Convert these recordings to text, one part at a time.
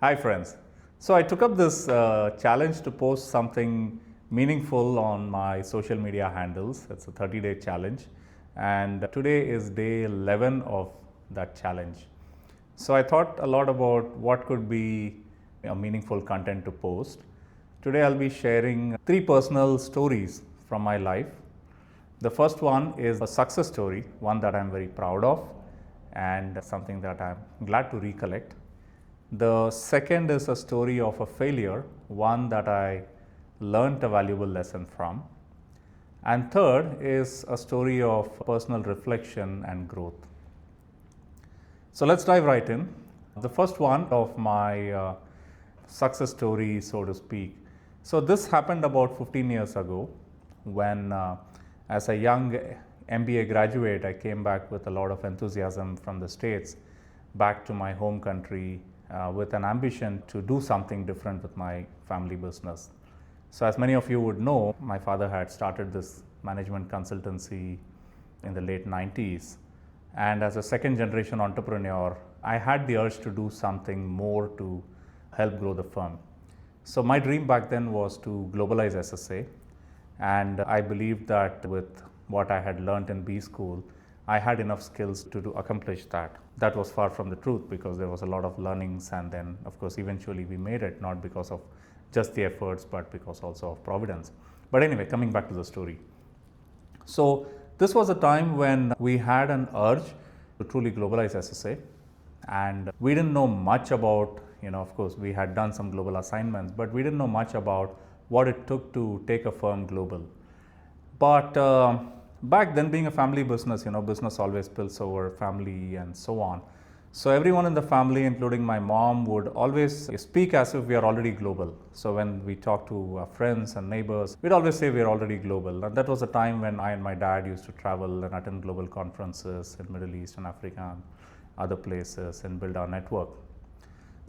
Hi friends. So I took up this challenge to post something meaningful on my social media handles. It's a 30-day challenge and today is day 11 of that challenge. So I thought a lot about what could be a meaningful content to post. Today I'll be sharing three personal stories from my life. The first one is a success story, one that I'm very proud of and something that I'm glad to recollect. The second is a story of a failure, one that I learned a valuable lesson from. And third is a story of personal reflection and growth. So let's dive right in. The first one of my success story, so to speak. So this happened about 15 years ago when, as a young MBA graduate, I came back with a lot of enthusiasm from the States back to my home country with an ambition to do something different with my family business. So as many of you would know, my father had started this management consultancy in the late 90s. And as a second generation entrepreneur, I had the urge to do something more to help grow the firm. So my dream back then was to globalize SSA. And I believed that with what I had learned in B school, I had enough skills to accomplish that. That was far from the truth because there was a lot of learnings, and then of course eventually we made it, not because of just the efforts but because also of providence. But anyway, coming back to the story. So this was a time when we had an urge to truly globalize SSA, and we didn't know much about, of course we had done some global assignments, but we didn't know much about what it took to take a firm global. But back then, being a family business, business always spills over family and so on. So everyone in the family, including my mom, would always speak as if we are already global. So when we talk to our friends and neighbors, we'd always say we are already global. And that was a time when I and my dad used to travel and attend global conferences in Middle East and Africa and other places and build our network.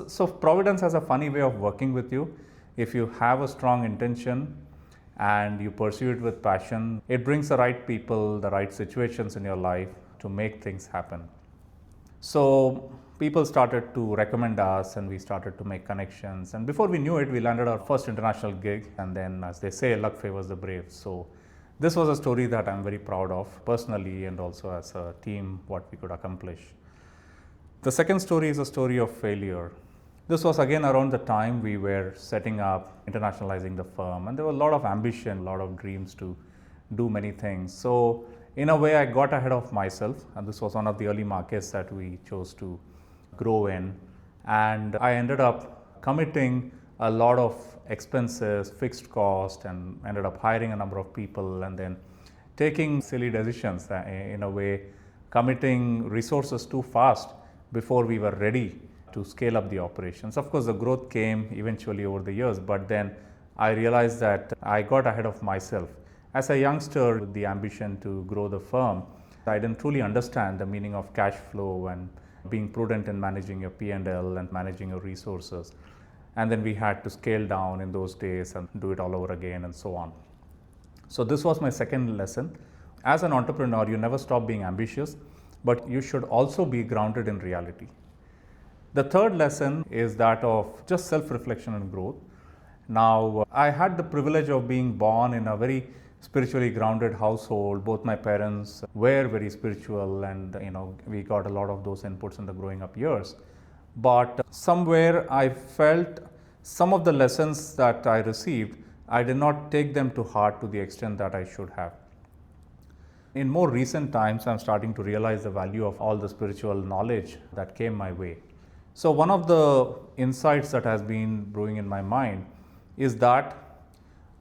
So Providence has a funny way of working with you. If you have a strong intention and you pursue it with passion, it brings the right people, the right situations in your life to make things happen. So people started to recommend us and we started to make connections, and before we knew it, we landed our first international gig, and then, as they say, luck favors the brave. So this was a story that I'm very proud of personally and also as a team, what we could accomplish. The second story is a story of failure. This was again around the time we were setting up, internationalizing the firm, and there was a lot of ambition, a lot of dreams to do many things. So in a way, I got ahead of myself, and this was one of the early markets that we chose to grow in. And I ended up committing a lot of expenses, fixed cost, and ended up hiring a number of people, and then taking silly decisions, in a way, committing resources too fast before we were ready to scale up the operations. Of course, the growth came eventually over the years, but then I realized that I got ahead of myself. As a youngster with the ambition to grow the firm, I didn't truly understand the meaning of cash flow and being prudent in managing your P&L and managing your resources. And then we had to scale down in those days and do it all over again and so on. So this was my second lesson. As an entrepreneur, you never stop being ambitious, but you should also be grounded in reality. The third lesson is that of just self-reflection and growth. Now, I had the privilege of being born in a very spiritually grounded household. Both my parents were very spiritual, and we got a lot of those inputs in the growing up years. But somewhere I felt some of the lessons that I received, I did not take them to heart to the extent that I should have. In more recent times, I'm starting to realize the value of all the spiritual knowledge that came my way. So one of the insights that has been brewing in my mind is that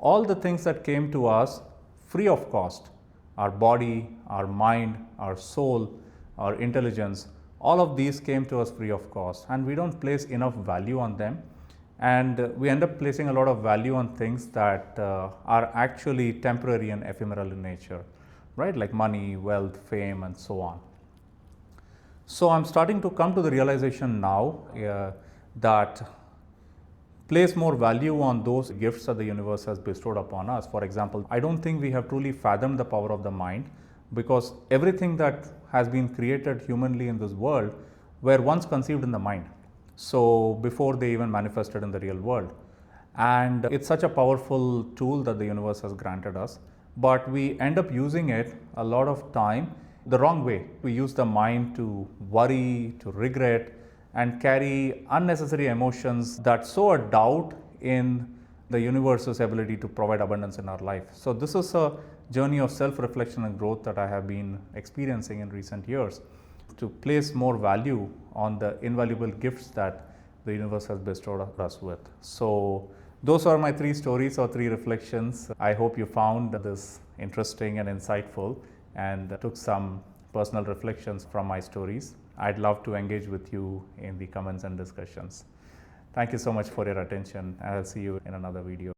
all the things that came to us free of cost, our body, our mind, our soul, our intelligence, all of these came to us free of cost, and we don't place enough value on them, and we end up placing a lot of value on things that are actually temporary and ephemeral in nature, right? Like money, wealth, fame, and so on. So I'm starting to come to the realization now that place more value on those gifts that the universe has bestowed upon us. For example, I don't think we have truly fathomed the power of the mind, because everything that has been created humanly in this world were once conceived in the mind. So before they even manifested in the real world. And it's such a powerful tool that the universe has granted us, but we end up using it a lot of time the wrong way. We use the mind to worry, to regret, and carry unnecessary emotions that sow a doubt in the universe's ability to provide abundance in our life. So this is a journey of self-reflection and growth that I have been experiencing in recent years, to place more value on the invaluable gifts that the universe has bestowed us with. So those are my 3 stories or 3 reflections. I hope you found this interesting and insightful and took some personal reflections from my stories. I'd love to engage with you in the comments and discussions. Thank you so much for your attention. I'll see you in another video.